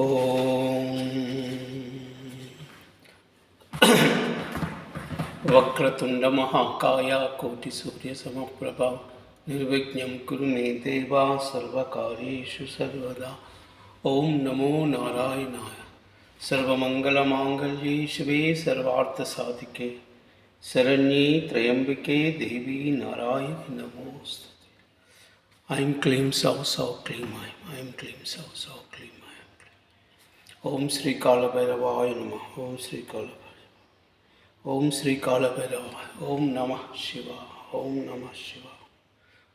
ಓಂ ವಕ್ರತುಂಡ ಮಹಾಕಾಯ ಕೋಟಿ ಸೂರ್ಯ ಸಮಪ್ರಭ ನಿರ್ವಿಘ್ನಂ ಕುರು ಮೇ ದೇವ ಸರ್ವಕಾರ್ಯೇಷು ಸರ್ವದಾ. ಓಂ ನಮೋ ನಾರಾಯಣಾಯ. ಸರ್ವಮಂಗಲಮಾಂಗಲ್ಯೆ ಶಿವೆ ಸರ್ವಾರ್ಥಸಾಧಿಕೆ ಶರಣ್ಯೇ ತ್ರಯಂಬಿಕೆ ದೇವಿ ನಾರಾಯಣಿ ನಮೋಸ್ತುತೆ. ಐಂ ಕ್ಲೀಂ ಸೌ ಸೌ ಕ್ಲೀಂ ಐಂ ಕ್ಲೀಂ ಸೌ ಸೌ ಕ್ಲೀಂ ಐಂ ಕ್ಲೀಂ. ಓಂ ಶ್ರೀ ಕಾಲಭೈರವಾಯ ನಮಃ. ಓಂ ಶ್ರೀ ಕಾಲಭೈರವ. ಓಂ ಶ್ರೀ ಕಾಲಭೈರವಾಯ. ಓಂ ನಮಃ ಶಿವಾಯ. ಓಂ ನಮಃ ಶಿವಾಯ.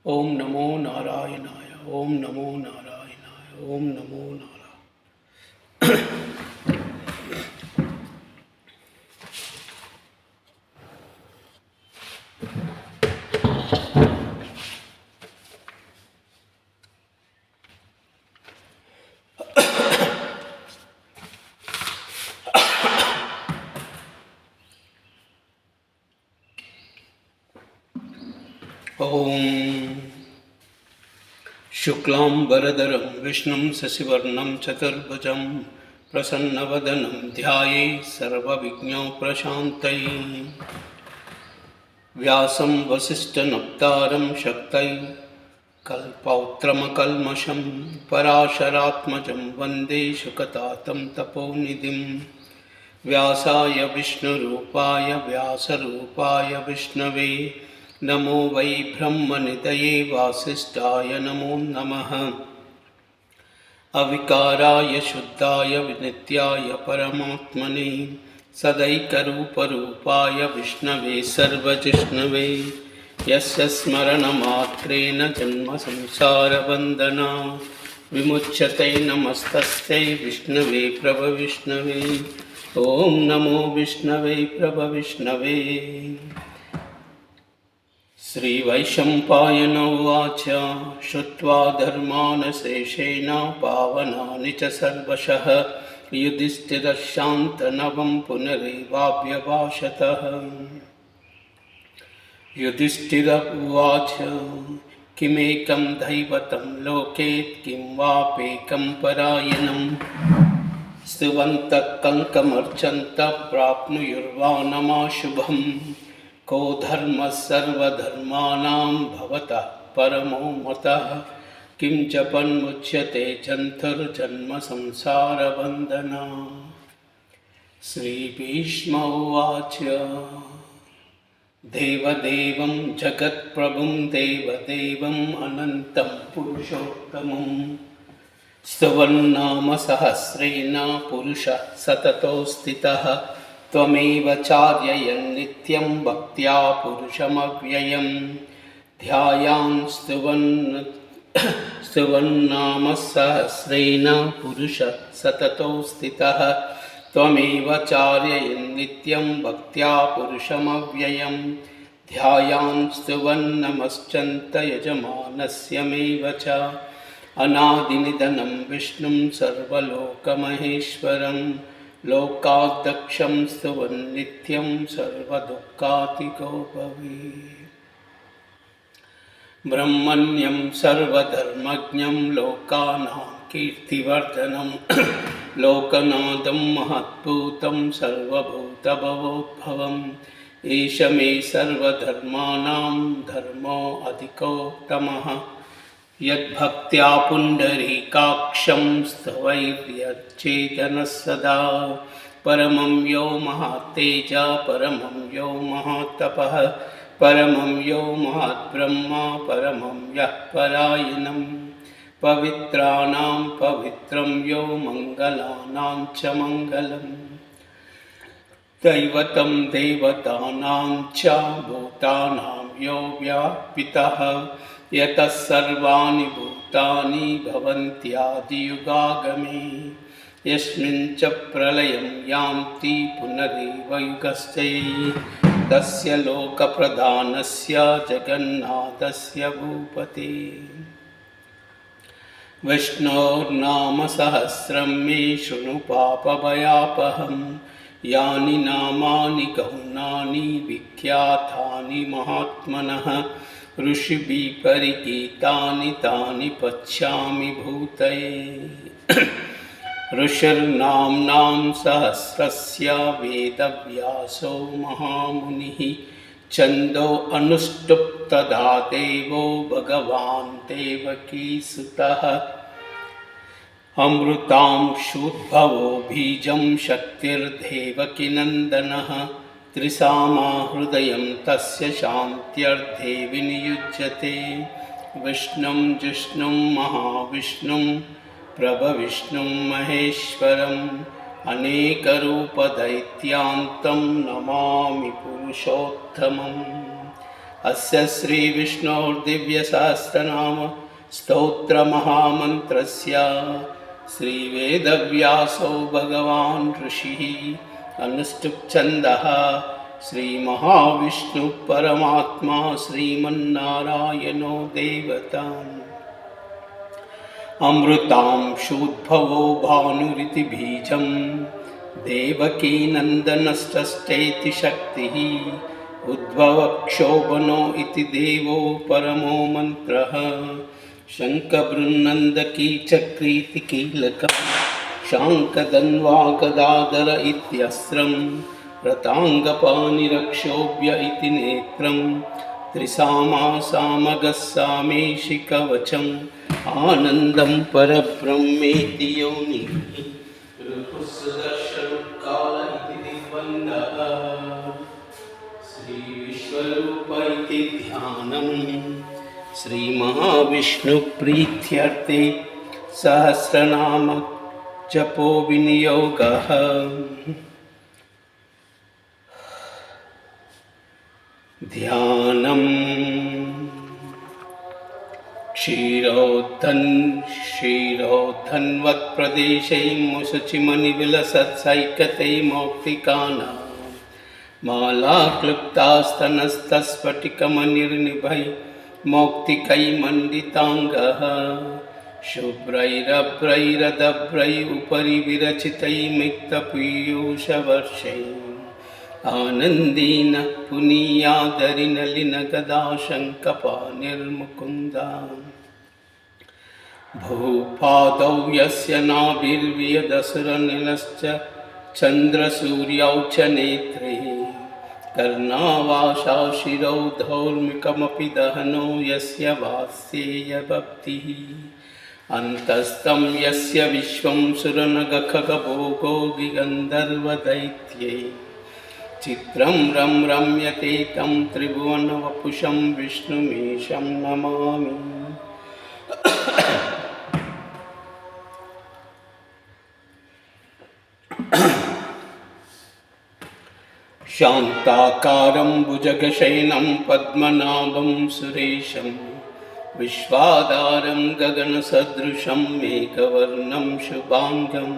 ಓಂ ನಮೋ ನಾರಾಯಣಾಯ. ಓಂ ನಮೋ ನಾರಾಯಣಾಯ. ಓಂ ನಮೋ ನಾರಾಯಣ. ಓಂ ಶುಕ್ಲಾಂಬರಧರಂ ವಿಷ್ಣುಂ ಶಶಿವರ್ಣಂ ಚತುರ್ಭುಜಂ ಪ್ರಸನ್ನವದನಂ ಧ್ಯಾಯೇತ್ ಸರ್ವವಿಘ್ನೋಪಶಾಂತಯೇ. ವ್ಯಾಸಂ ವಸಿಷ್ಠನಪ್ತಾರಂ ಶಕ್ತಯೇ ಕಲ್ಪೌತ್ರಮಕಲ್ಮಷಂ ಪರಾಶರಾತ್ಮಜಂ ವಂದೇ ಶುಕತಾತಂ ತಪೋನಿಧಿಂ. ವ್ಯಾಸಾಯ ವಿಷ್ಣುರೂಪಾಯ ವ್ಯಾಸರೂಪಾಯ ವಿಷ್ಣವೇ ನಮೋ ವೈ ಬ್ರಹ್ಮನಿಧಯೇ ವಾಸಿಷ್ಠಾಯ ನಮೋ ನಮಃ. ಅವಿಕಾರಾಯ ಶುದ್ಧಾಯ ನಿತ್ಯಾಯ ಪರಮಾತ್ಮನೇ ಸದೈಕರೂಪರೂಪಾಯ ವಿಷ್ಣವೇ ಸರ್ವಜಿಷ್ಣವೇ. ಯಸ್ಯ ಸ್ಮರಣಮಾತ್ರೇಣ ಜನ್ಮ ಸಂಸಾರಬಂಧನಾ ವಿಮುಚ್ಯತೆ. ನಮಸ್ತಸ್ಯೈ ವಿಷ್ಣವೇ ಪ್ರಭವಿಷ್ಣವೇ. ಓಂ ನಮೋ ವಿಷ್ಣವೇ ಪ್ರಭವಿಷ್ಣವೇ. ಶ್ರೀವೈಶಂಪಾಯನ ಉವಾಚ. ಶ್ರುತ್ವಾ ಧರ್ಮಾನ್ ಶೇಷೇಣ ಪಾವನಾನಿ ಚ ಸರ್ವಶಃ ಯುಧಿಷ್ಠಿರಶಾಂತನವಂ ಪುನರೇವಾಭ್ಯಭಾಷತಃ. ಯುಧಿಷ್ಠಿರ ಉವಾಚ. ಕಿಮೇಕಂ ದೈವತಂ ಲೋಕೆ ಕಿಂ ವಾಪೇಕಂ ಪರಾಯಣಂ ಸ್ತುವಂತಃ ಕಂಕಮರ್ಚन्तಃ ಪ್ರಾಪ್ನುಯುರ್ವಾ ನಮಾಶುಭಂ. ಕೋ ಧರ್ಮ ಸರ್ವಧರ್ಮಾನಾಂ ಭವತಃ ಪರಮೋ ಮತಃ ಕಿಂ ಜಪನ್ಮುಚ್ಯತೆ ಜಂತುರ್ಜನ್ಮ ಸಂಸಾರಬಂಧನಾ. ಶ್ರೀ ಭೀಷ್ಮ ಉವಾಚ. ದೇವದೇವಂ ಜಗತ್ಪ್ರಭುಂ ದೇವದೇವಂ ಅನಂತಂ ಪುರುಷೋತ್ತಮಂ ಸ್ತುವನ್ನಾಮ ಸಹಸ್ರೇಣ ಪುರುಷಃ ಸತತೋ ಸ್ಥಿತಃ. ತ್ವಮೇವ ಚಾರ್ಯಯನ್ ನಿತ್ಯಂ ಭಕ್ತ್ಯಾ ಪುರುಷಮವ್ಯಯಂ. ಧ್ಯಾಯಾನ್ ಸ್ತುವನ್ನಾಮ ಸಹಸ್ರೇಣ ಪುರುಷಃ ಸತತೋ ಸ್ಥಿತಃ. ತ್ವಮೇವ ಚಾರ್ಯಯನ್ ನಿತ್ಯಂ ಭಕ್ತ್ಯಾ ಪುರುಷಮವ್ಯಯಂ. ಧ್ಯಾಯಾನ್ ಸ್ತುವನ್ನಮಶ್ಚಂತ ಯಜಮಾನಸ್ಯ ಮೇವ ಚ. ಅನಾದಿನಿಧನಂ ವಿಷ್ಣುಂ ಸರ್ವಲೋಕಮಹೇಶ್ವರಂ ಲೋಕಾಧ್ಯಕ್ಷಂ ಸ್ತುವನ್ನಿತ್ಯಂ ಸರ್ವದುಃಖಾತಿಕೋ ಭವೇತ್. ಬ್ರಹ್ಮಣ್ಯಂ ಸರ್ವಧರ್ಮಜ್ಞಂ ಲೋಕಾನಾಂ ಕೀರ್ತಿವರ್ಧನಂ ಲೋಕನಾಥಂ ಮಹದ್ಭೂತಂ ಸರ್ವಭೂತಭವೋದ್ಭವಂ. ಏಷ ಮೇ ಸರ್ವಧರ್ಮಾಣಾಂ ಧರ್ಮೋ ಅಧಿಕೋತ್ತಮಃ. ಯದ್ಭಕ್ತ್ಯಾ ಪುಂಡರೀಕಾಕ್ಷಂ ಸ್ತವೈರ್ಯಚ್ಚೇತನಃ ಸದಾ. ಪರಮಂ ಯೋ ಮಹಾತ್ತೇಜ ಪರಮಂ ಯೋ ಮಹಾತಪಃ ಪರಮಂ ಯೋ ಮಹಾದ್ಬ್ರಹ್ಮ ಪರಮಂ ಯಃ ಪರಾಯಣಂ. ಪವಿತ್ರಾಣಾಂ ಪವಿತ್ರಂ ಯೋ ಮಂಗಲಾನಾಂ ಚ ಮಂಗಲಂ. ದೈವತಂ ದೇವತಾನಾಂ ಚ ಭೂತಾನಾಂ ಯೋ ವ್ಯಾಪಿತಃ. ಯತಃ ಸರ್ವಾಣಿ ಭೂತಾನಿ ಭವಂತ್ಯಾದಿಯುಗಾಗಮೇ. ಯಸ್ಮಿನ್ ಚ ಪ್ರಳಯಂ ಯಾಂತಿ ಪುನರೇವ ಯುಗಶ್ಚೈವ. ತಸ್ಯ ಲೋಕಪ್ರಧಾನಸ್ಯ ಜಗನ್ನಾಥಸ್ಯ ಭೂಪತೆ. ವಿಷ್ಣೋರ್ನಾಮ ಸಹಸ್ರಂ ಮೇ ಶೃಣು ಪಾಪಭಯಾಪಹಂ. ಯಾನಿ ನಾಮಾನಿ ಗೌಣಾನಿ ವಿಖ್ಯಾತಾನಿ ಮಹಾತ್ಮನಃ. ಋಷಿಭಿ ಪರಿಗೀತಾನಿ ತಾನಿ ಪಶ್ಯಾಮಿ ಭೂತಯೇ. ऋषिर्नाम्नां सहस्रस्य वेदव्यासो महामुनिः छन्दो अनुष्टुप् तदा देवो भगवान् देवकीसुतः अमृतांशुद्भवो बीजं शक्तिर्देवकीनन्दनः त्रिसामा हृदयं तस्य शान्त्यर्थे विनियुज्यते विष्णुं जिष्णुं महाविष्णुं प्रभविष्णुं महेश्वरम् अनेकरूपदैत्यान्तं नमामि पुरुषोत्तमम् अस्य श्रीविष्णोर्दिव्यसहस्रनाम स्तोत्रमहामन्त्रस्य श्रीवेदव्यासो भगवान् ऋषिः अनुष्टुप्छन्दः श्रीमहाविष्णुः परमात्मा श्रीमन्नारायणो देवता अमृतांशुद्भवो भानुरिति बीजं देवकीनन्दनश्रेष्ठेति शक्तिः उद्भवक्षोभनो इति देवो परमो मन्त्रः शङ्खबृन्नन्दकीचक्रीति कीलकं शाङ्खधन्वागदाधर इत्यस्त्रं रताङ्गपाणिरक्षोभ्य इति नेत्रं त्रिसामा सामगस्सामेषि कवचम् आनन्दं परब्रह्मेति योनिः ऋतुसुदर्शनकाल इति दिग्बन्धः श्रीविश्वरूप इति ध्यानं श्रीमहाविष्णुप्रीत्यर्थे सहस्रनाम जपो विनियोगः ध्यानम् क्षीरोद्धन्वत्प्रदेशे मुशुचिमणिविलसत्सैकते मौक्तिकानां मालाक्लुप्तास्तनस्तस्फटिकमणिर्निभै मौक्तिकैर्मण्डिताङ्गः शुभ्रैरभ्रैरदभ्रै उपरि विरचितैर्मिक्तपीयूषवर्षैः आनन्दीन पुनीयादरिनलिनगदा शङ्खपाणिर्मुकुन्दा भूपादौ यस्य नाभिर्वियदसुरनिलश्च चन्द्रसूर्यौ च नेत्रे कर्णावासा शिरौ धौर्मिकमपि दहनो यस्य वास्येयभक्तिः अन्तस्तं यस्य विश्वं सुरनगखगभोगो गिगन्धर्वदैत्ये चित्रं रं रम्यते तं त्रिभुवनवपुषं विष्णुमीशं नमामि शान्ताकारं भुजगशयनं पद्मनाभं सुरेशं विश्वाधारं गगनसदृशं मेघवर्णं शुभाङ्गम्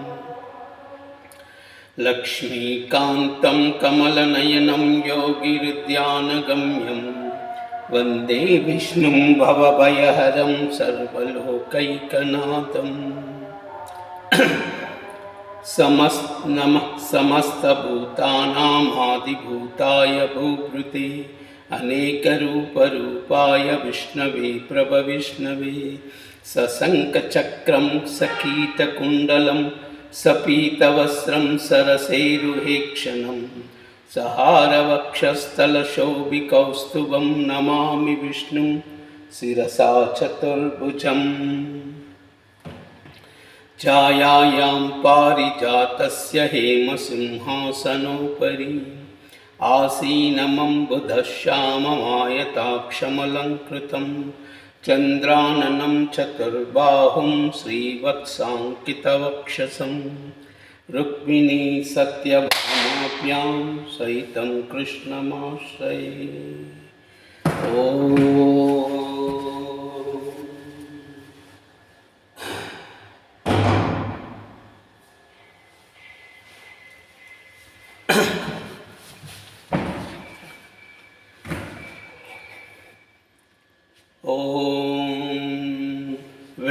लक्ष्मीकान्तं कमलनयनं योगिहृद्यानगम्यं वन्दे विष्णुं भवभयहरं सर्वलोकैकनाथम् नमः समस्तभूतानामादिभूताय भूभृते अनेकरूपरूपाय विष्णवे प्रभविष्णवे सशङ्खचक्रं सकीटकुण्डलं सपीतवस्त्रं सरसेरुहेक्षणं सहारवक्षस्थलशोभिकौस्तुभं नमामि विष्णुं शिरसा चतुर्भुजम् छायायां पारिजातस्य हेमसिंहासनोपरि आसीनमम्बुधश्याममायताक्षमलङ्कृतं चन्द्राननं चतुर्बाहुं श्रीवत्साङ्कितवक्षसं रुक्मिणी सत्यभामाभ्यां सहितं कृष्णमाश्रये ॐ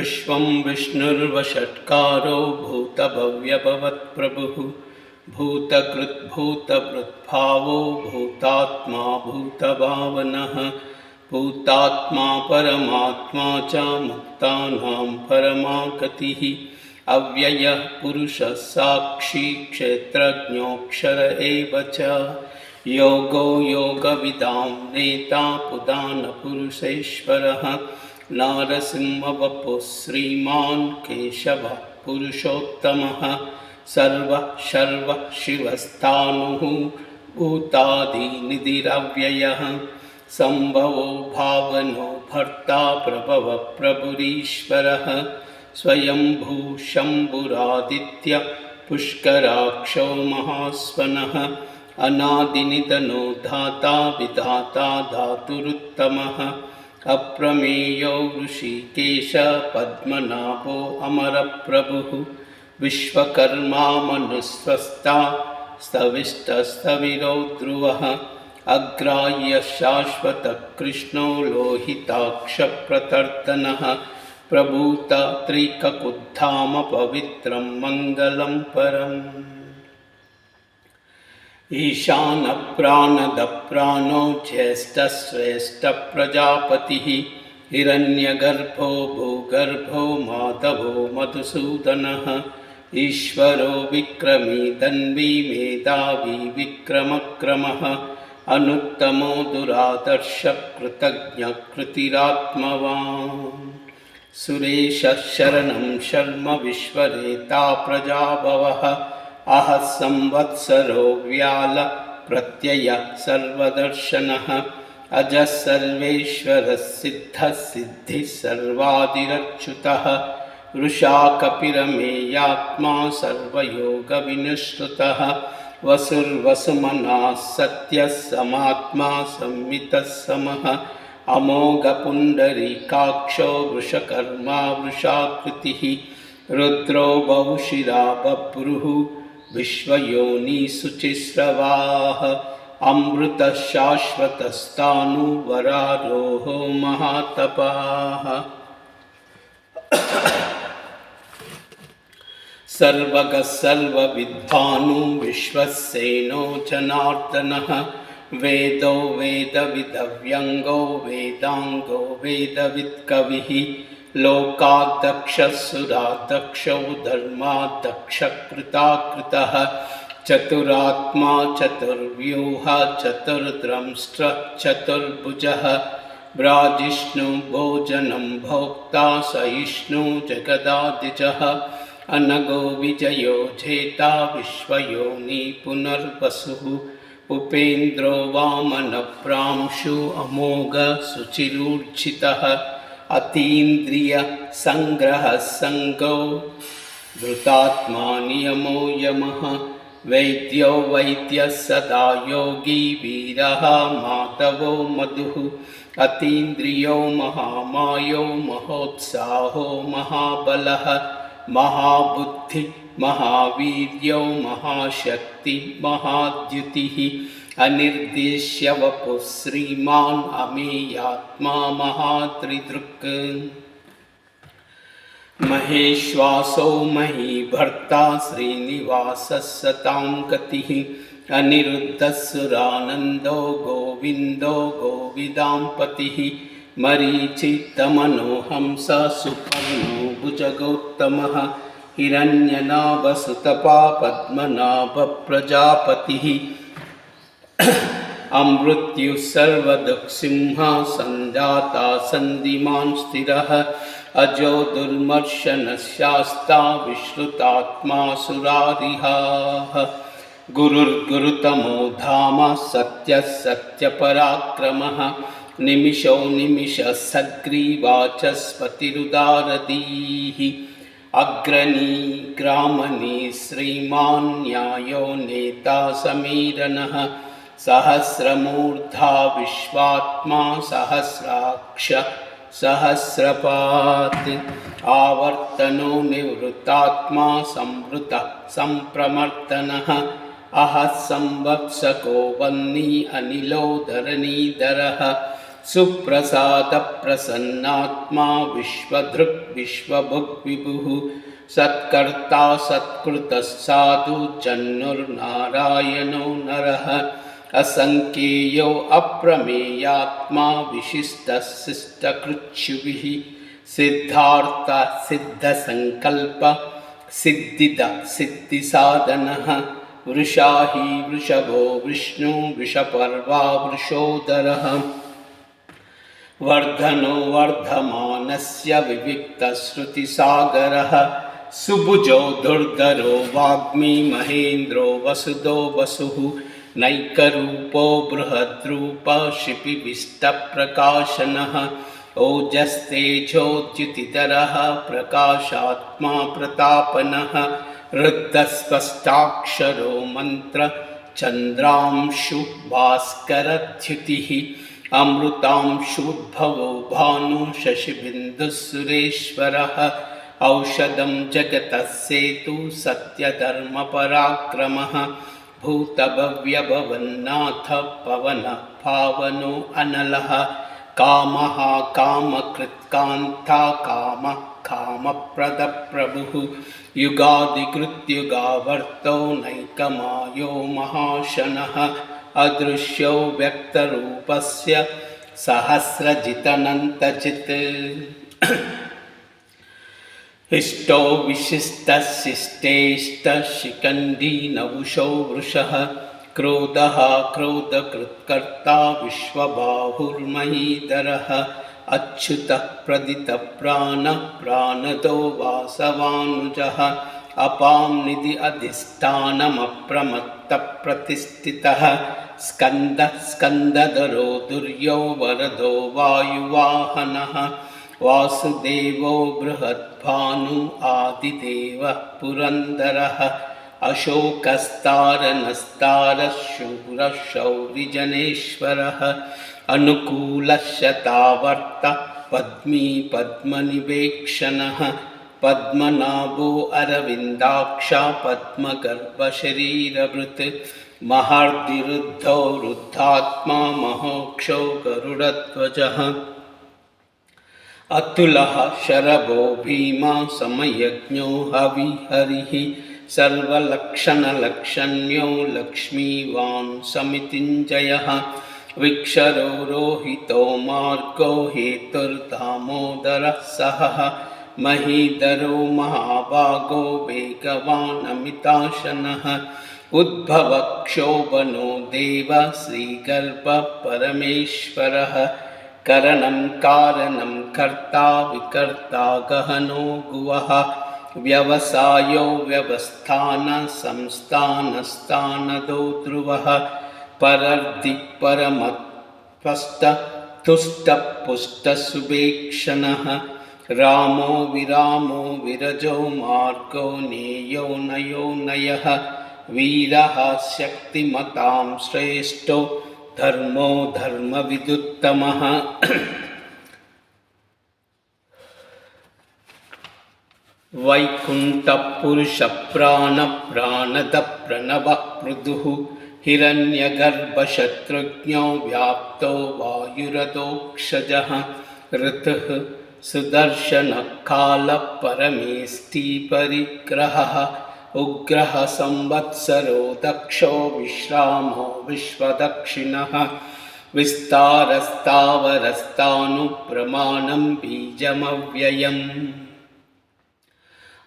विश्वं विष्णुर्वषट्कारो भूतभव्यभवत्प्रभुः भूतकृद्भूतभृद्भावो भूतात्मा भूतभावनः भूतात्मा परमात्मा च मुक्तानां परमा गतिः अव्ययः पुरुषः साक्षी क्षेत्रज्ञोऽक्षर एव च योगो योगविदां नेता पुदानपुरुषेश्वरः नारसिंहवपुः श्रीमान् केशवः पुरुषोत्तमः सर्वः शर्वः शिवस्थाणुः भूतादिनिधिरव्ययः सम्भवो भावनो भर्ता प्रभवः प्रभुरीश्वरः स्वयंभू शम्भुरादित्य पुष्कराक्षो महास्वनः अनादिनिधनो धाता विधाता धातुरुत्तमः अप्रमेयो ऋषिकेश पद्मनाभो अमरप्रभुः विश्वकर्मा मनुस्वस्ता स्तविष्टस्तविरो ध्रुवः अग्राह्य शाश्वतः कृष्णो लोहिताक्षप्रतर्दनः प्रभूत त्रिककुद्धाम पवित्रं मङ्गलं परम् ईशानप्राणदप्राणो ज्येष्ठश्रेष्ठप्रजापतिः हिरण्यगर्भो भूगर्भो माधवो मधुसूदनः ईश्वरो विक्रमी धन्वी मेधावी विक्रमक्रमः अनुत्तमो दुरादर्शः कृतज्ञकृतिरात्मवान् सुरेशः शरणं शर्म विश्वरेता प्रजाभवः अहः संवत्सरो व्याल प्रत्ययः सर्वदर्शनः अजः सर्वेश्वरः सिद्धः सिद्धिः सर्वादिरच्युतः वृषा कपिरमेयात्मा सर्वयोगविनुश्रुतः वसुर्वसुमनः सत्यः समात्मा संवितः समः अमोघपुण्डरीकाक्षो वृषकर्मा वृषाकृतिः रुद्रो बहुशिरा बभ्रुः विश्वयोनिशुचिस्रवाः अमृतः शाश्वतस्ताणुवरारोहो महातपाः सर्वगः सर्वविद्वानु विश्वसेनो जनार्दनः वेदो वेदविदव्यङ्गो वेदाङ्गो वेदवित्कविः लोकादक्षः सुरादक्षो धर्मादक्षकृताकृतः चतुरात्मा चतुर्व्यूह चतुर्द्रंष्ट्र चतुर्भुजः ब्राजिष्णु भोजनं भोक्ता सहिष्णु जगदादिजः अनगो विजयो जेता विश्वयोनि पुनर्वसुः उपेन्द्रो वामनप्रांशु अमोघ शुचिरूर्जितः अतीन्द्रिय संग्रह संगो धृतात्मा नियमो यमः वैद्यो वैद्यः सदा योगी वीरः माधवो मधुः अतीन्द्रियो महामायो महोत्साहो महाबलः महाबुद्धि महावीर्यो महाशक्ति महाद्युतिः अनिर्देश्य वपुः श्रीमान् अमेयात्मा महात्रिदृक् महेश्वासो महीभर्ता श्रीनिवासः सतां गतिः अनिरुद्धः सुरानन्दो गोविन्दो गोविदाम्पतिः मरीचितमनो हंसः सुपर्णो भुजगोत्तमः हिरण्यनाभसुतपा पद्मनाभप्रजापतिः अमृत्युः सर्वदुःखसिंह सञ्जाता सन्धिमान् स्थिरः अजो दुर्मर्शनशास्ता विश्रुतात्मा सुरारिहाः गुरुर्गुरुतमो धाम सत्यः सत्यपराक्रमः निमिषो निमिषः सग्रीवाचस्पतिरुदारधीः अग्रणी ग्रामणी श्रीमान् न्यायो नेता समीरणः सहस्रमूर्धा विश्वात्मा सहस्राक्ष सहस्रपात् आवर्तनो निवृत्तात्मा संवृतः संप्रमर्दनः अहः संवत्सको वह्नि अनिलो धरणीधरः सुप्रसादप्रसन्नात्मा विश्वदृक् विश्वभुक् विभुः सत्कर्ता सत्कृतः साधु जन्नुर्नारायणो नरः असंख्येयो अप्रमेयात्मा विशिष्टः शिष्टकृच्छुभिः सिद्धार्थ सिद्धसंकल्प सिद्धिद सिद्धिसाधनः वृषा हि वृषभो विष्णु वृषपर्वा वृषोदरः वर्धनो वर्धमानस्य विविक्तश्रुतिसागरः सुभुजो दुर्धरो वाग्मी महेन्द्रो वसुदो वसुः नैकरूपो बृहद्रूपः शिपिविष्टप्रकाशनः ओजस्तेजोद्युतिधरः प्रकाशात्मा प्रतापनः रुद्धस्पष्टाक्षरो मन्त्र चन्द्रांशु भास्करद्युतिः अमृतांशुद्भवो भानु शशिबिन्दुः सुरेश्वरः औषधं जगतः सेतु सत्यधर्मपराक्रमः भूतभव्यभवन्नाथ पवनः पावनो अनलः कामः कामकृत्कान्ता कामः कामप्रदप्रभुः युगादिकृत्युगावर्तो नैकमायो महाशनः अदृश्यो व्यक्तरूपस्य सहस्रजितनन्तजित् इष्टो विशिष्टशिष्टेष्टशिखण्डी नवुषो वृषः क्रोधः क्रोधकृत्कर्ता विश्वबाहुर्महीधरः अच्युतः प्रदितप्राणः प्राणदो वासवानुजः अपां निधि अधिष्ठानमप्रमत्तप्रतिष्ठितः स्कन्दः स्कन्दधरो दुर्यो वरदो वायुवाहनः वासुदेवो बृहद्भानु आदिदेवः पुरन्दरः अशोकस्तारनस्तारः शूरः शौरिजनेश्वरः अनुकूलशतावर्तः पद्मी पद्मनिवेक्षणः पद्मनाभो अरविन्दाक्षा पद्मगर्भशरीरभृत् महार्दिरुद्धो रुद्धात्मा महोक्षो गरुडध्वजः अतुलः शरभो भीमा समयज्ञो हविहरिः सर्वलक्षणलक्षण्यो लक्ष्मीवान् समितिञ्जयः विक्षरो रोहितो मार्गो हेतुर्दामोदरः सहः महीधरो महाभागो वेगवान् अमिताशनः उद्भवक्षोभनो देव श्रीगर्भः परमेश्वरः करणं कारणं कर्ता विकर्ता गहनो गुवः व्यवसायो व्यवस्थान संस्थानस्थानदो ध्रुवः परर्धि परमत्पष्ट तुष्टपुष्टसुभेक्षणः रामो विरामो विरजो मार्गो नेयो नयो नयः वीरः शक्तिमतां श्रेष्ठो धर्मो धर्मविदुत्तमः वैकुण्ठपुरुषप्राणप्राणदप्रणवः पृथुः हिरण्यगर्भशत्रुघ्नो व्याप्तो वायुरधोक्षजः ऋतुः सुदर्शनकालः परमेष्टिपरिग्रहः उग्रः संवत्सरो दक्षो विश्रामो विश्वदक्षिणः विस्तारस्तावरस्तानुप्रमाणं बीजमव्ययम्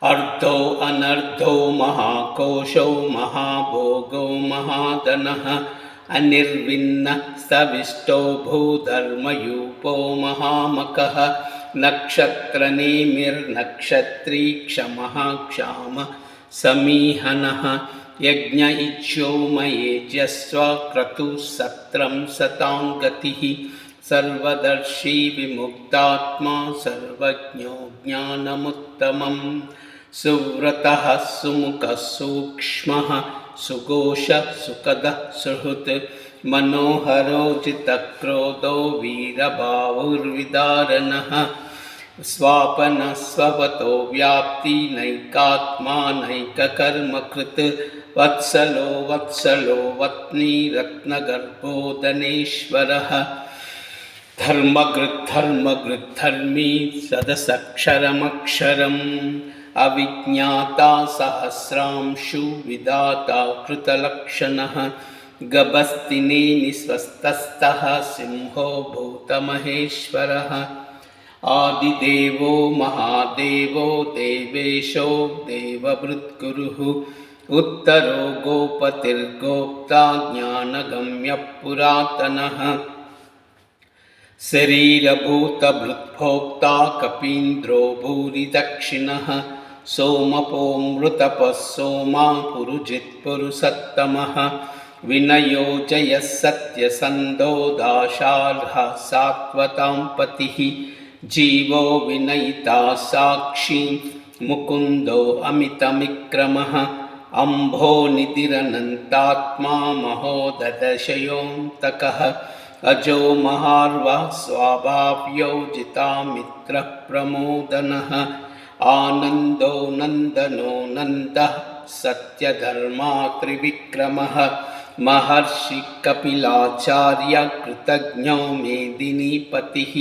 अर्धो अनर्धो महाकोशो महाभोगो महाधनः अनिर्विण्णः सविष्टो भूधर्मयूपो महामकः नक्षत्रनेमिर्नक्षत्री क्षमः क्षाम समीहनः यज्ञ इच्छो मयेजस्व क्रतुः सत्रं सताङ्गतिः सर्वदर्शी विमुक्तात्मा सर्वज्ञो ज्ञानमुत्तमं सुव्रतः सुमुखः सूक्ष्मः सुघोषः सुखदः सुहृत् मनोहरो जितक्रोधो वीरबाहुर्विदारणः स्वापनस्वपतो व्याप्ति नैकात्मा नैककर्मकृत् वत्सलो वत्सलो वत्नी रत्नगर्भो धनेश्वरः धर्मगृद्धर्मगृद्धर्मी सदसक्षरमक्षरम् अविज्ञाता सहस्रांशु विधाता कृतलक्षणः गभस्तिने निस्वस्तस्तः सिंहो भूतमहेश्वरः आदिदेवो महादेवो देवेशो देवभृद्गुरुः उत्तरो गोपतिर्गोप्ता ज्ञानगम्यः पुरातनः शरीरभूतभृद्भोक्ता कपीन्द्रो भूरिदक्षिणः सोमपोऽमृतपः सोमा पुरुजित्पुरुषत्तमः विनयो जयः सत्यसन्धो दाशार्हः सात्वतां पतिः जीवो विनयिता साक्षी मुकुन्दो अमितविक्रमः अम्भो निधिरनन्तात्मा महोदधशयोऽन्तकः अजो महार्वा स्वाभाव्यो जितामित्रः प्रमोदनः आनन्दो नन्दनो नन्दः सत्यधर्मा त्रिविक्रमः महर्षि कपिलाचार्य कृतज्ञो मेदिनीपतिः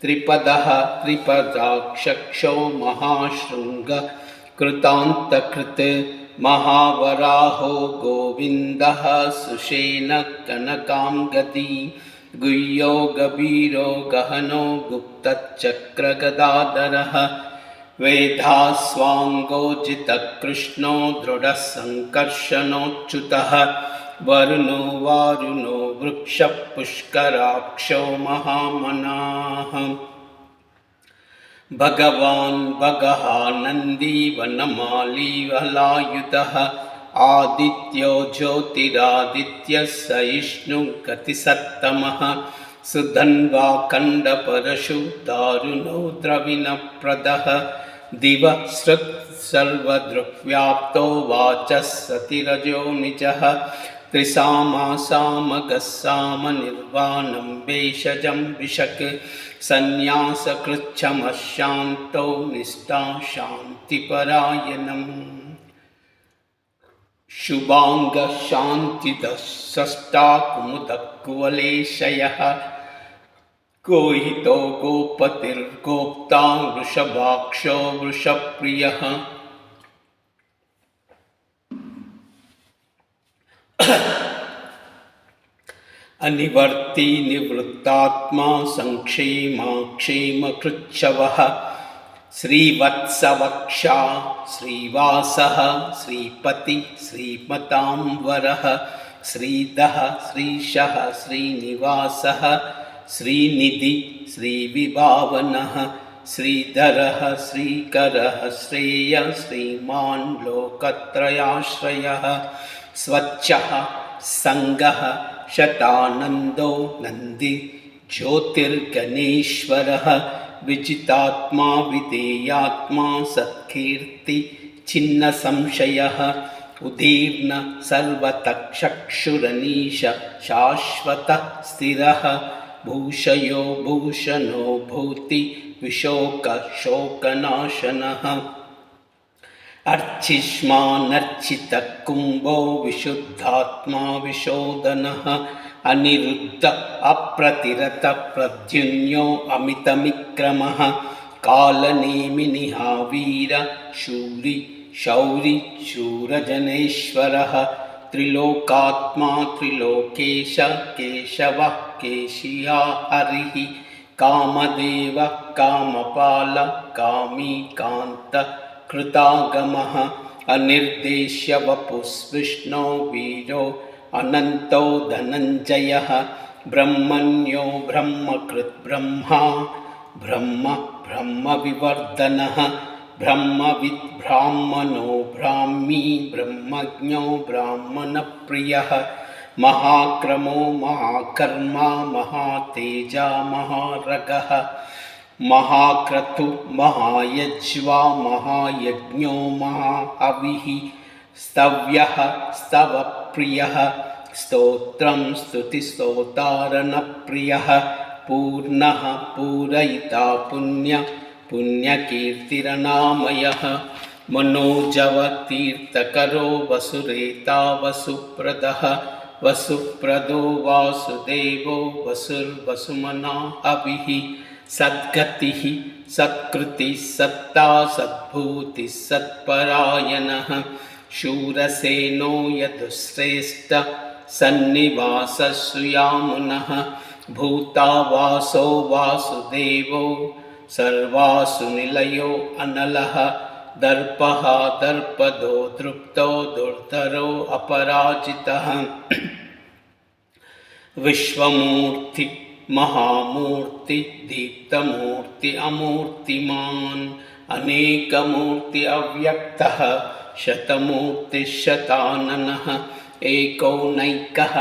त्रिपदः त्रिपदाक्षक्षो महाशृङ्ग कृतान्तकृत् महावराहो गोविन्दः सुषेण कनकाङ्गदी गुह्यो गभीरो गहनो गुप्तचक्रगदाधरः वेदास्वाङ्गोजितकृष्णो दृढः सङ्कर्षणोच्युतः वरुणो वारुणो वृक्षः पुष्कराक्षो महामनाः भगवान् भगः नन्दी वनमाली वलायुधः आदित्यो ज्योतिरादित्यः सहिष्णुगतिसत्तमः सुधन्वा खण्डपरशु दारुणो द्रविणप्रदः दिवसृक् सर्वदृक्व्याप्तो वाचः सतिरजो निजः त्रिसामासामगस्साम निर्वाणं भेषजं विशक् सन्न्यासकृच्छमशान्तो निष्ठा शान्तिपरायणम् शुभाङ्गशान्तिदः षष्ठा कुमुदकुवलेशयः गोहितो गोपतिर्गोप्ता वृषभाक्षो वृषप्रियः अनिवर्ती निवृत्तात्मा संक्षेमाक्षेमकृच्छवः श्रीवत्सवक्षा श्रीवासः श्रीपति श्रीमतांवरः श्रीधः श्रीशः श्रीनिवासः श्रीनिधि श्रीविभावनः श्रीधरः श्रीकरः श्रेय श्रीमान् लोकत्रयाश्रयः स्वच्छः संगः शतानन्दो नन्दी ज्योतिर्गणेश्वरः विजितात्मा विधेयात्मा सत्कीर्ति छिन्न संशयः उदीर्ण सर्वतक्षक्षुरनीश शाश्वतः स्थिरः भूषयो भूषणो भूति विशोक शोकनाशनः अर्चिष्मानर्चितः कुम्भो विशुद्धात्मा विशोधनः अनिरुद्ध अप्रतिरत प्रद्युन्यो अमितविक्रमः कालनेमिनिहावीर शूरि शौरि शूरजनेश्वरः त्रिलोकात्मा त्रिलोकेश केशवः केशिया हरिः कामदेव कामपाल कामी कान्त कृतागमः अनिर्देश्य वपुस्विष्णो वीरो अनन्तो धनञ्जयः ब्रह्मण्यो ब्रह्मकृत् ब्रह्मा ब्रह्म ब्रह्मविवर्धनः ब्रह्मविद् ब्राह्मणो ब्राह्मी ब्रह्मज्ञो ब्राह्मणप्रियः महाक्रमो महाकर्मा महातेजा महारगः महाक्रतु महायज्वा महायज्ञो महाहविः स्तव्यः स्तवप्रियः स्तोत्रं स्तुतिस्तोतारणप्रियः पूर्णः पूरयिता पुण्य पुण्यकीर्तिरनामयः मनोजवतीर्थकरो वसुरेता वसुप्रदः वसुप्रदो वासुदेवो वसुर्वसुमना हविः सद्गतिः सत्कृतिः सत्ता सद्भूतिः सत्परायणः शूरसेनो यदुश्रेष्ठ सन्निवासः सुयामुनः भूतावासो वासुदेवो सर्वासु निलयो अनलः दर्पः दर्पदो दृप्तो दुर्धरो अपराजितः विश्वमूर्ति महामूर्ति दीप्तमूर्ति अमूर्तिमान् अनेकमूर्ति अव्यक्तः शतमूर्तिः शताननः एकोनैकः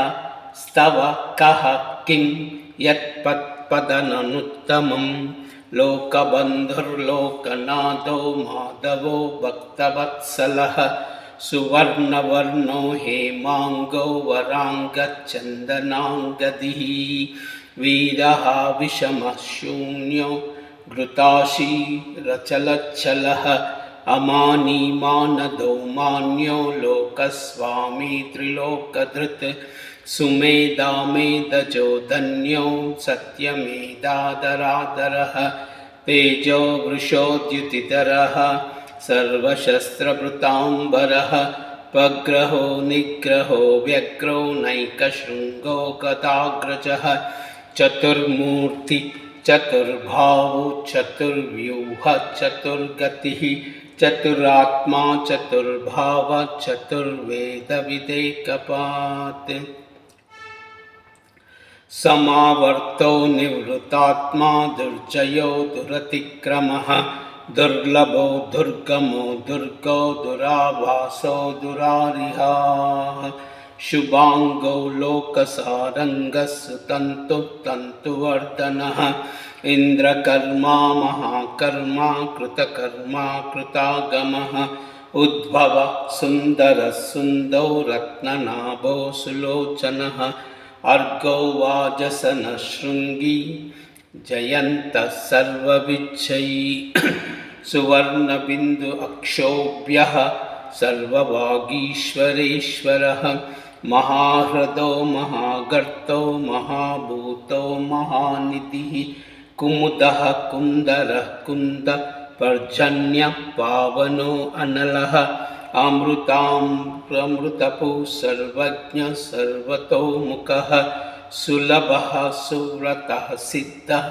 स्तव कः किं यत्पदननुत्तमं लोकबन्धुर्लोकनाथो माधवो भक्तवत्सलः सुवर्णवर्णो हेमांगो वरांगचन्दनांगदिः वीरः विषमः शून्यो घृताशीरचलच्छलः अमानी मानदो मान्यो लोकस्वामी त्रिलोकधृत् सुमेधा मेधजो धन्यो सत्यमेधादरादरः तेजो वृषोद्युतिधरः सर्वशस्त्रभृताम्बरः पग्रहो निग्रहो व्यग्रो नैकशृङ्गो गदाग्रजः चतुर्मूर्ति चतुर्भावो चतुर्व्यूह चतुर्गतिः चतुरात्मा चतुर्भाव चतुर्वेदविदेकपात् समावर्तो निवृतात्मा दुर्जयो दुरतिक्रमः दुर्लभो दुर्गमो दुर्गो दुराभासो दुरारिहाः शुभांगो लोकसारंगः सुतन्तुतन्तुवर्धनः इंद्रकर्मा महाकर्मा कृतकर्मा कृतागमः उद्भव सुंदरः सुन्दो रत्ननाभो सुलोचनः अर्गो वाजसनः शृंगी जयन्तः सर्वविच्छयी सुवर्णबिन्दु अक्षोभ्यः सर्ववागीश्वरेश्वरः महाह्रदो महागर्तो महाभूतो महानिधिः कुमुदः कुन्दरः कुन्दपर्जन्यः पावनो अनलः अमृतामृतपुः सर्वज्ञः सर्वतोमुखः सुलभः सुव्रतः सिद्धः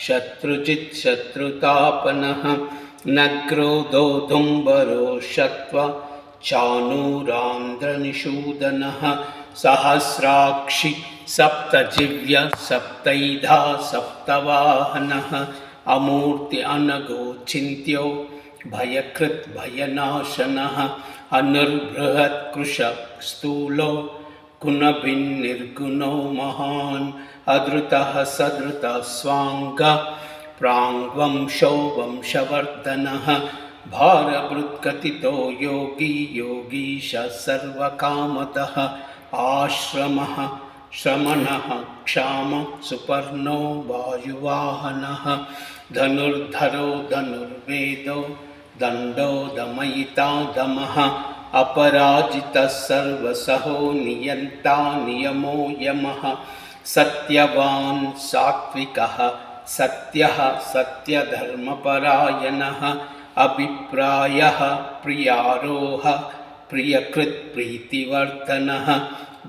शत्रुजित् शत्रुतापनः न क्रोधो धुम्बरो शत्व चाणूरान्ध्रनिषूदनः सहस्राक्षि सप्तजिह्व सप्तैधा सप्तवाहनः अमूर्ति अनघो चिन्त्यो भयकृत् भयनाशनः अनुर्बृहत्कृश स्थूलो गुणभिन्निर्गुणो महान् अधृतः सधृतः स्वाङ्गः प्राङ्वंशो वंशवर्धनः भारभृत्कथितो योगी योगीश सर्वकामतः आश्रमः श्रमणः क्षामः सुपर्णो वायुवाहनः धनुर्धरो धनुर्वेदो दण्डो दमयिता दमः अपराजितः सर्वसहो नियन्ता नियमो यमः सत्यवान् सात्विकः सत्यः सत्यधर्मपरायणः अभिप्रायः प्रियारोह प्रियकृत्प्रीतिवर्धनः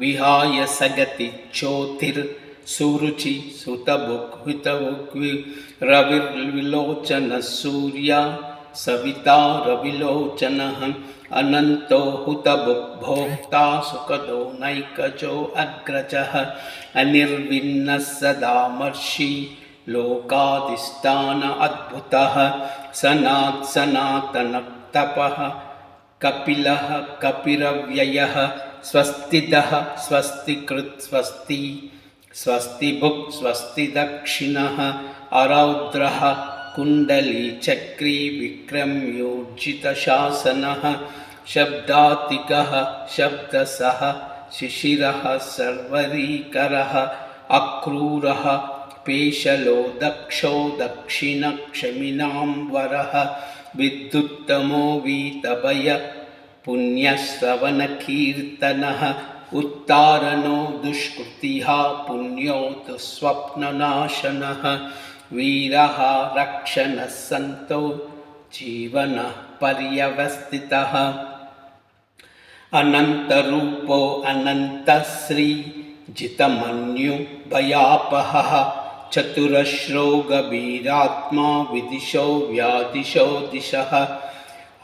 विहाय सगति ज्योतिर्सुरुचि सुतभुग्वितभुग्वि रविर्विलोचनः सूर्य सविता रविलोचनः अनन्तो हुतभुग्भोक्ता सुखदो नैकजो अग्रजः अनिर्विन्नः सदामर्षि लोकाधिष्ठान अद्भुतः सनातनतपः कपिलः कपिरव्ययः स्वस्तिदः स्वस्तिकृत् स्वस्ति स्वस्तिभुक् स्वस्ति दक्षिणः अरौद्रः कुण्डली चक्री विक्रम्योर्जितशासनः शब्दातिकः शब्दसः शिशिरः सर्वरीकरः अक्रूरः पेशलो दक्षो दक्षिणक्षमिनाम्बरः विद्युत्तमो वीतभय पुण्यश्रवणकीर्तनः उत्तारणो दुष्कृतिः पुण्यो तु स्वप्ननाशनः वीरः रक्षणः सन्तो जीवनः पर्यवस्थितः अनन्तरूपो अनन्तश्री जितमन्यु भयापहः चतुरश्रो गभीरात्मा विदिशो व्यादिशो दिशः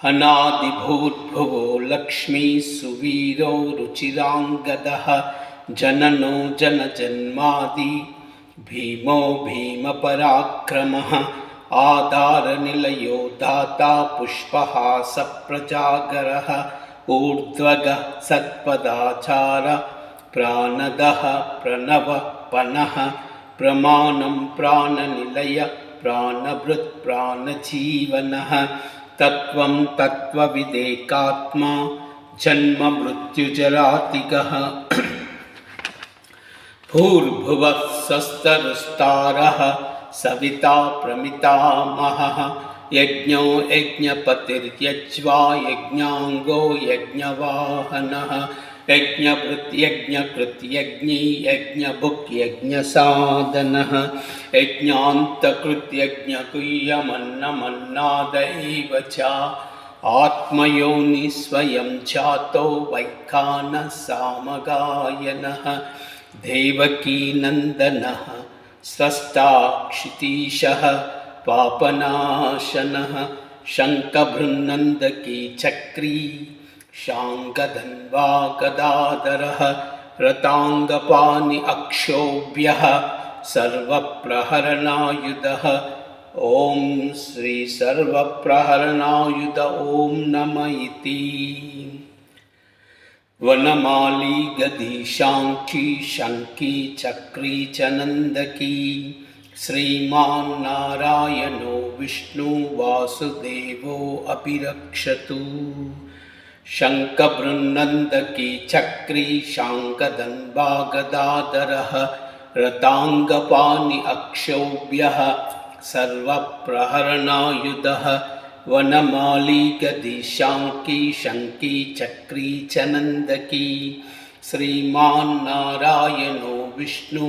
अनादिभूर्भुवो लक्ष्मी सुवीरो रुचिराङ्गदः जननो जनजन्मादि भीमो भीमपराक्रमः आधारनिलयो दाता पुष्पहासप्रजागरः ऊर्ध्वगः सत्पदाचार प्राणदः प्रणवपनः प्रमाणं प्राणनिलय प्राणभृत् प्राणजीवनः तत्त्वं तत्त्वविदेकात्मा जन्ममृत्युजरातिगः भूर्भुवः स्वस्तरुस्तारः सविता प्रमितामहः यज्ञो यज्ञपतिर्यज्वा यज्ञाङ्गो यज्ञवाहनः यज्ञभृत् यज्ञकृत् यज्ञी यज्ञभुक् यज्ञसाधनः यज्ञान्तकृत् यज्ञकुह्यमन्नमन्नाद एव च आत्मयोनि स्वयं चातो वैखानः सामगायनः देवकीनन्दनः स्रष्टा क्षितीशः पापनाशनः शङ्खभृन्नन्दकी चक्री शाङ्गधन्वा गदाधरः रताङ्गपाणि अक्षोभ्यः सर्वप्रहरणायुधः ॐ श्री सर्वप्रहरणायुध ॐ नमः इति वनमाली गदी शाङ्खी शङ्की चक्री च नन्दकी श्रीमान् नारायणो विष्णु वासुदेवो अभिरक्षतु शङ्खभृन्नन्दकी चक्री शाङ्खधन्वा गदाधरः रताङ्गपाणि अक्षोभ्यः सर्वप्रहरणायुधः वनमाली गदी शाङ्की शङ्की चक्री च नन्दकी श्रीमान् नारायणो विष्णु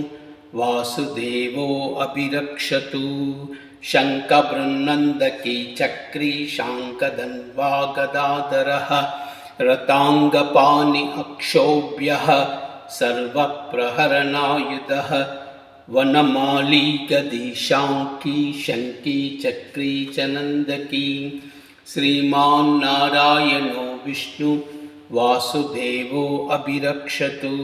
वासुदेवो अभिरक्षतु शङ्खभृन्नन्दकी चक्री शाङ्खधन्वा गदाधरः रताङ्गपाणि अक्षोभ्यः सर्वप्रहरणायुधः वनमाली गदी शाङ्की शङ्की चक्री च नन्दकी श्रीमान् नारायणो विष्णु वासुदेवो अभिरक्षतु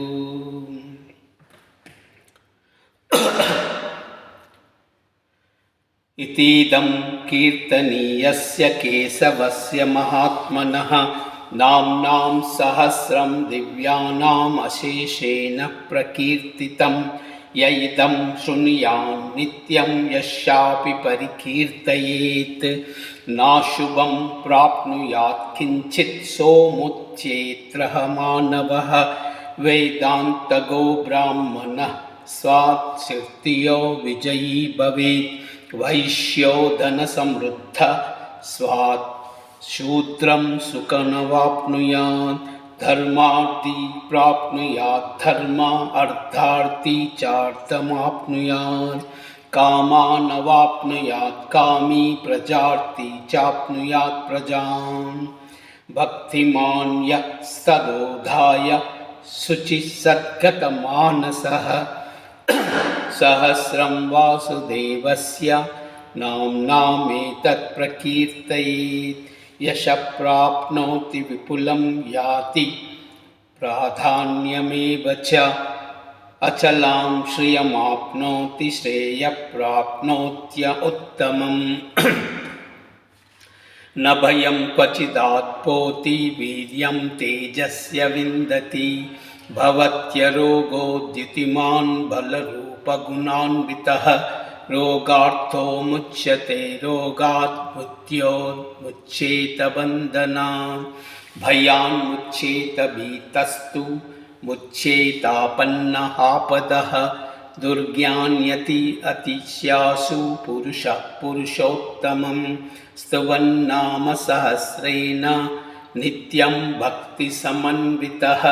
इतीदं कीर्तनीयस्य केशवस्य महात्मनः नाम्नां सहस्रं दिव्यानाम् अशेषेण प्रकीर्तितं य इदं शृणुयात् नित्यं यस्यापि परिकीर्तयेत् नाशुभं प्राप्नुयात् किञ्चित् सोमुच्येत्रः मानवः वेदान्तगो ब्राह्मणः स्वात्शीर्तियो विजयी भवेत् वैश्यो धनसमृद्धः स्वात् शूद्रं सुखमवाप्नुयात् धर्मार्थी प्राप्नुयात् धर्म अर्थार्थी चार्थमाप्नुयात् कामानवाप्नुयात् कामी प्रजार्थी चाप्नुयात् प्रजाम् भक्तिमान् यः सदोधाय शुचिः सद्गतमानसः सहस्रं वासुदेवस्य नाम्नामेतत् प्रकीर्तयेत् यशः प्राप्नोति विपुलं याति प्राधान्यमेव च अचलां श्रियमाप्नोति श्रेयः प्राप्नोत्य उत्तमम् न भयं क्वचिदात्पोति वीर्यं तेजस्य विन्दति भवत्यरोगो द्युतिमान् बलरूपगुणान्वितः रोगार्थो मुच्यते रोगात् मृत्योर्मुच्येत बन्धनात् भयान्मुच्येत भीतस्तु मुच्येतापन्नः आपदः दुर्ज्ञान्यति अतिश्यासु पुरुषः पुरुषोत्तमं स्तुवन्नाम सहस्रेण नित्यं भक्तिसमन्वितः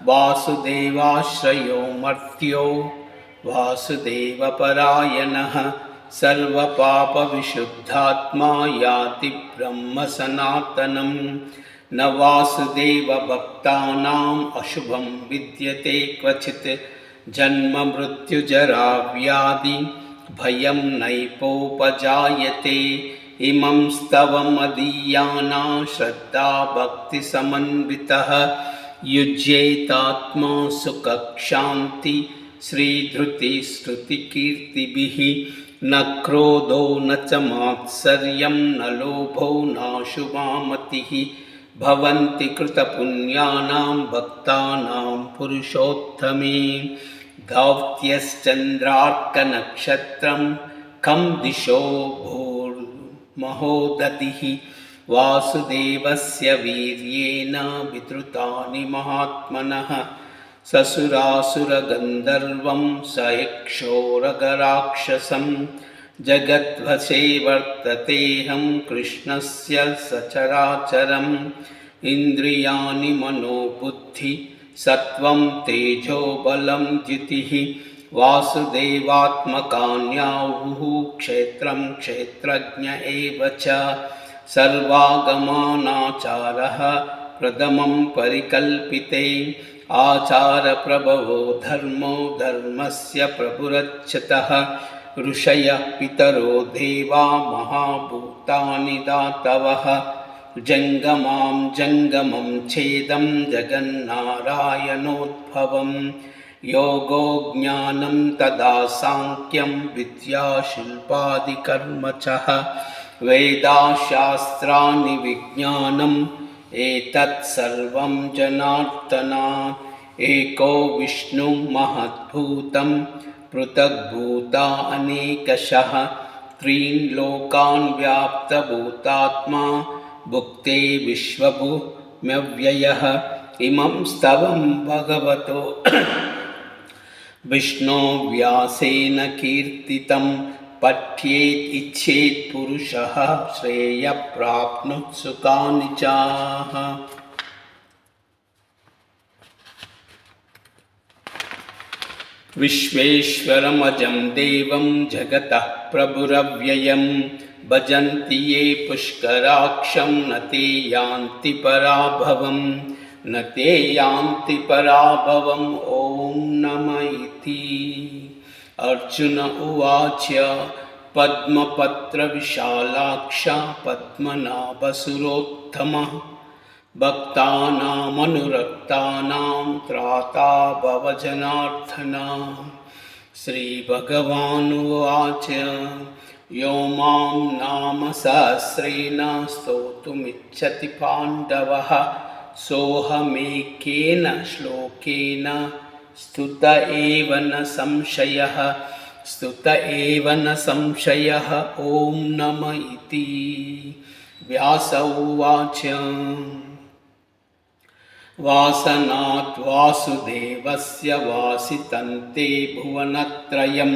वासुदेवाश्रयो मर्त्यो वासुदेवपरायणः सर्वपापविशुद्धात्मा याति ब्रह्मसनातनं न वासुदेवभक्तानाम् अशुभं विद्यते क्वचित् जन्म मृत्युजराव्याधि भयं नैपोपजायते इमं स्तवमदीयाना श्रद्धा भक्तिसमन्वितः युज्येतात्मा सुखक्षान्ति श्रीधृतिस्तुतिकीर्तिभिः न क्रोधो न च मात्सर्यं न लोभो नाशुभामतिः भवन्ति कृतपुण्यानां भक्तानां पुरुषोत्तमे धौत्यश्चन्द्रार्कनक्षत्रं खं दिशो भूर्महोदधिः वासुदेवस्य वीर्येण विधृतानि महात्मनः ससुरासुरगन्धर्वं सयक्षोरगराक्षसं जगद्वशे वर्ततेऽहं कृष्णस्य सचराचरम् इन्द्रियाणि मनोबुद्धि सत्त्वं तेजो बलं द्युतिः वासुदेवात्मकान्याहुः क्षेत्रं क्षेत्रज्ञ एव च सर्वागमानाचारः प्रथमं परिकल्पिते आचारप्रभवो धर्मो धर्मस्य प्रभुरच्युतः ऋषयः पितरो देवा महाभूतानि दातवः जङ्गमां जङ्गमं छेदं जगन्नारायणोद्भवं योगो ज्ञानं तदा साङ्ख्यं विद्याशिल्पादिकर्म च वेदाशास्त्राणि विज्ञानम् एतत् सर्वं जनार्दनात् एको विष्णु महद्भूतं पृथग्भूता अनेकशः त्रीन् लोकान् व्याप्तभूतात्मा भुक्ते विश्वभूम्यव्ययः इमं स्तवं भगवतो विष्णो व्यासेन कीर्तितं पठ्येत् इच्छेत् पुरुषः श्रेयः प्राप्नुत् सुखानि च विश्वेश्वरमजं देवं जगतः प्रभुरव्ययं भजन्ति ये पुष्कराक्षं न ते यान्ति पराभवं न ते यान्ति पराभवम् ॐ नमः इति। अर्जुन उवाच पद्मपत्रविशालाक्ष पद्मनाभसुरोत्तमः भक्तानामनुरक्तानां त्राता भवजनार्दन। श्रीभगवानुवाच यो मां नाम सहस्रेण स्तोतुमिच्छति पाण्डवः सोऽहमेकेन श्लोकेन स्तुत एव न संशयः ॐ नमः इति। व्यास उवाच वासनात् वासुदेवस्य वासितन्ते भुवनत्रयं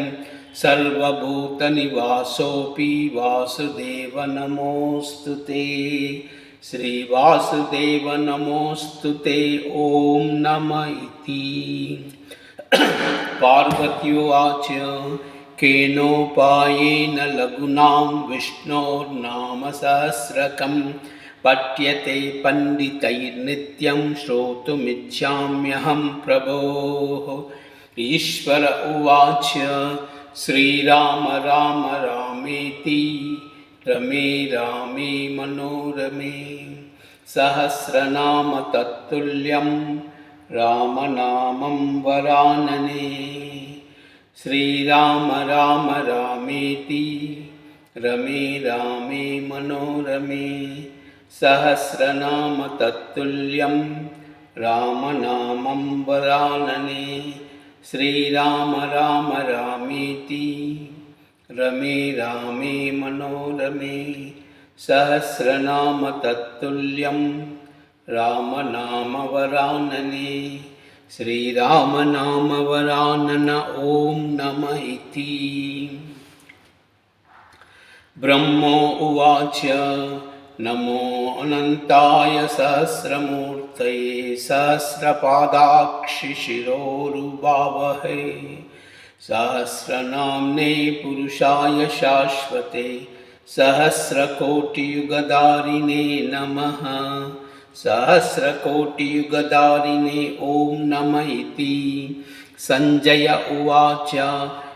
सर्वभूतनिवासोऽपि वासुदेव नमोऽस्तु ते। श्रीवासुदेव नमोऽस्तु ते ॐ नमः इति। पार्वती उवाच केनोपायेन लघुनां विष्णोर्नाम सहस्रकं पठ्यते पण्डितैर्नित्यं श्रोतुमिच्छाम्यहं प्रभोः। ईश्वर उवाच श्रीराम राम रामेति रमे रामे मनोरमे सहस्रनाम तत्तुल्यं रामनामं वरानने। श्रीराम राम रामेति रमे रामे मनोरमे सहस्रनाम तत्तुल्यं रामनामं वरानने। श्रीराम राम रामेति रमे रामे मनोरमे सहस्रनाम तत्तुल्यं रामनाम वरानने। श्रीराम नाम वरानन ॐ नमः इति। ब्रह्मो उवाच नमो अनन्ताय सहस्रमूर्तये सहस्रपादाक्षिशिरोरुबावहे सहस्रनाम्ने पुरुषाय शाश्वते सहस्रकोटियुगधारिणे नमः। सहस्रकोटियुगधारिणे ॐ नमः इति। सञ्जय उवाच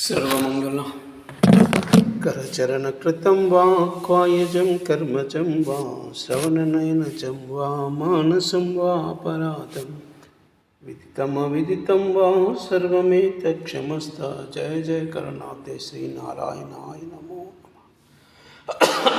सर्वमङ्गल करचरणकृतं वा कायजं कर्मजं वा श्रवणनयनजं वा मानसं वा अपराधं विदितमविदितं वा सर्वमेतत्क्षमस्ता। जय जय करनाथे श्री नारायणाय नमो नमः।